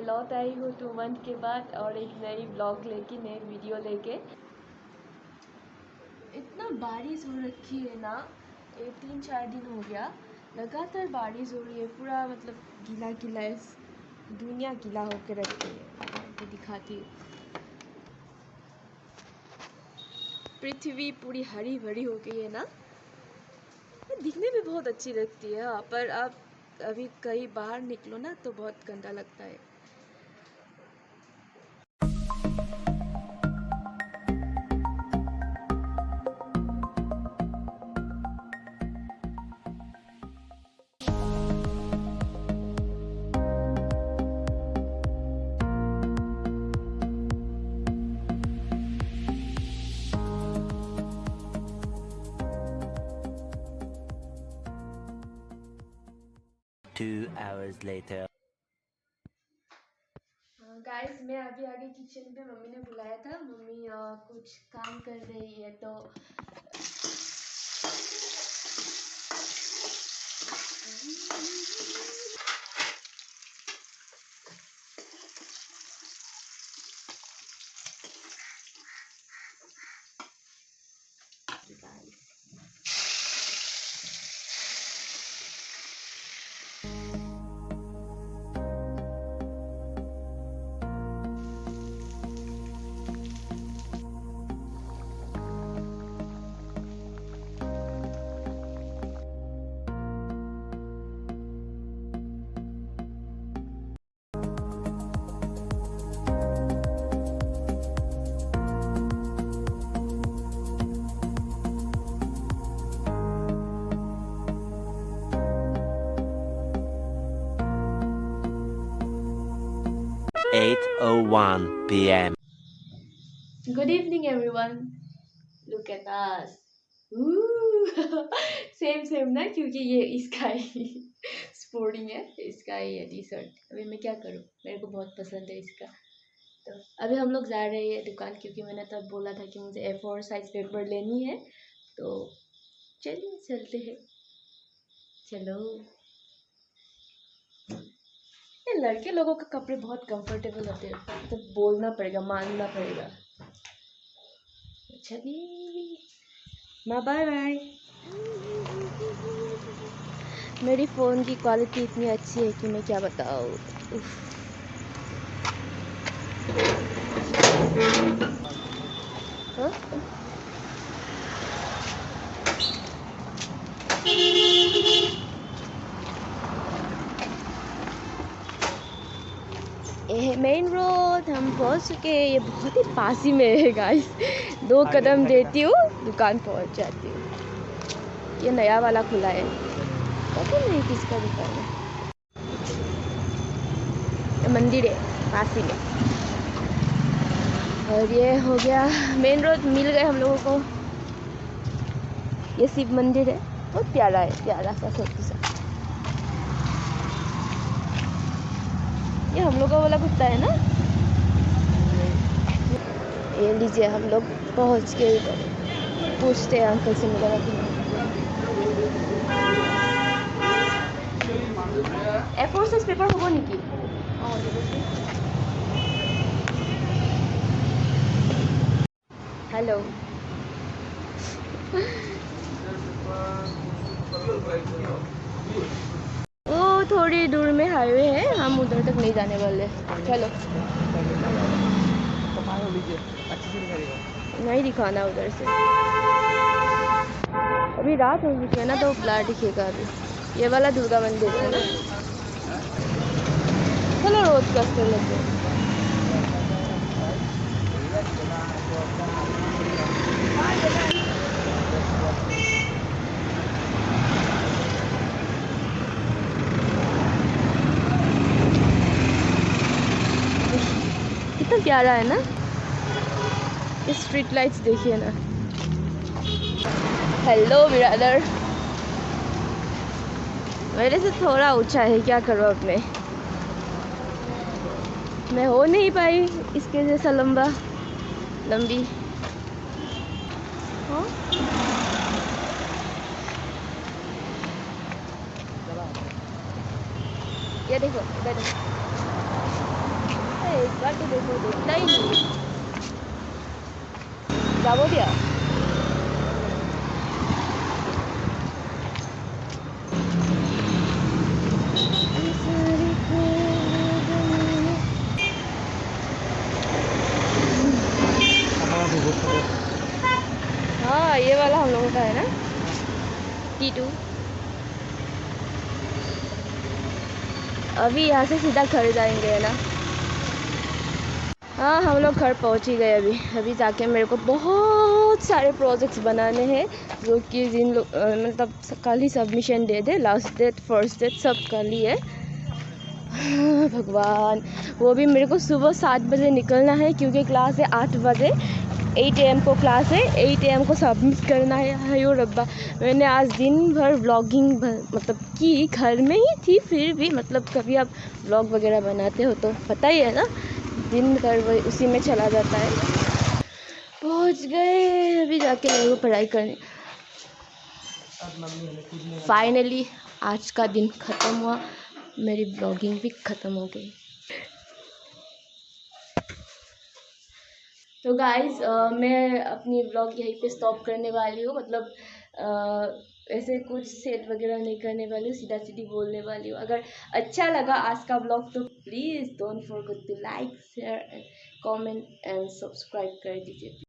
लौट आई हूँ 2 मंथ के बाद और एक नई ब्लॉग लेके, नई वीडियो लेके। इतना बारिश हो रखी है ना, ये 3-4 दिन हो गया लगातार बारिश हो रही है। पूरा मतलब गीला गीला है, दुनिया गीला होकर रखी है। तो दिखाती हूँ, पृथ्वी पूरी हरी भरी हो गई है ना, दिखने में बहुत अच्छी लगती है। हाँ, पर आप अभी कहीं बाहर निकलो ना तो बहुत गंदा लगता है। Two hours later. गाइस, मैं अभी आगे किचन पे, मम्मी ने बुलाया था। मम्मी कुछ काम कर रही है तो (8:01 p.m.) Good evening everyone, look at us. Same same ना, क्योंकि ये इसका ही स्पोर्टिंग है, इसका ही है टी शर्ट। अभी मैं क्या करूँ, मेरे को बहुत पसंद है इसका। तो अभी हम लोग जा रहे हैं दुकान, क्योंकि मैंने तब बोला था कि मुझे A4 साइज पेपर लेनी है। तो चलिए चलते हैं, चलो। ये लड़के लोगों के कपड़े बहुत कंफर्टेबल होते हैं, तो बोलना पड़ेगा, मानना पड़ेगा। चलिए, बाय बाय। मेरी फ़ोन की क्वालिटी इतनी अच्छी है कि मैं क्या बताऊँ। हाँ? ये मेन रोड हम पहुंच चुके हैं। ये बहुत ही पास ही में है गाइस, 2 कदम देती हूँ दुकान पहुंच जाती हूँ। ये नया वाला खुला है, पता नहीं किसका दुकान है। ये मंदिर है पास ही में। और ये हो गया मेन रोड, मिल गए हम लोगों को। ये शिव मंदिर है, बहुत प्यारा है, प्यारा सा छोटा सा। ये हम लोगों वाला कुत्ता है ना। ये लीजिए, हम लोग पहुंच गए इधर। पूछते हैं अंकल से मिलेगा कि नहीं। A4 साइज पेपर होगा निकी। हेलो। वो थोड़ी दूर में हाईवे है, हम उधर तक नहीं जाने वाले। चलो, नहीं दिखाना उधर से, अभी रात हो चुकी है ना तो ब्लर दिखेगा। अभी ये वाला दुर्गा मंदिर है। चलो रोज क्रॉस कर लेते हैं। कितना प्यारा है ना, स्ट्रीट लाइट्स देखिए ना। हेलो ब्रदर, मेरे से थोड़ा ऊंचा है, क्या करूँ अब मैं हो नहीं पाई इसके जैसा लंबी। हाँ, ये देखो इधर। एक बार तो देखो, देखता ही नहीं। क्या बोल दिया? हाँ, ये वाला हम लोगों का है ना, T2। अभी यहाँ से सीधा घर जाएंगे, है ना। हाँ, हम लोग घर पहुँच ही गए। अभी जाके मेरे को बहुत सारे प्रोजेक्ट्स बनाने हैं, जो कि जिन लोग मतलब कल ही सबमिशन दे दे, लास्ट डेट फर्स्ट डेट सब कल ही है। हाँ, भगवान, वो भी मेरे को सुबह 7 बजे निकलना है, क्योंकि क्लास है 8 बजे। 8 AM को क्लास है, 8 AM को सबमिट करना है। हायो रब्बा, मैंने आज दिन भर व्लॉगिंग मतलब की, घर में ही थी, फिर भी मतलब कभी आप व्लॉग वगैरह बनाते हो तो पता ही है ना, दिन भर वही उसी में चला जाता है। पहुंच गए, अभी जाके मेरे को पढ़ाई करनी। फाइनली आज का दिन ख़त्म हुआ, मेरी ब्लॉगिंग भी ख़त्म हो गई। तो गाइस, मैं अपनी ब्लॉग यहीं पे स्टॉप करने वाली हूँ। मतलब ऐसे कुछ सेट वगैरह नहीं करने वाली हूँ, सीधा सीधी बोलने वाली हूँ। अगर अच्छा लगा आज का ब्लॉग तो please don't forget to like, share and comment and subscribe कर दीजिए।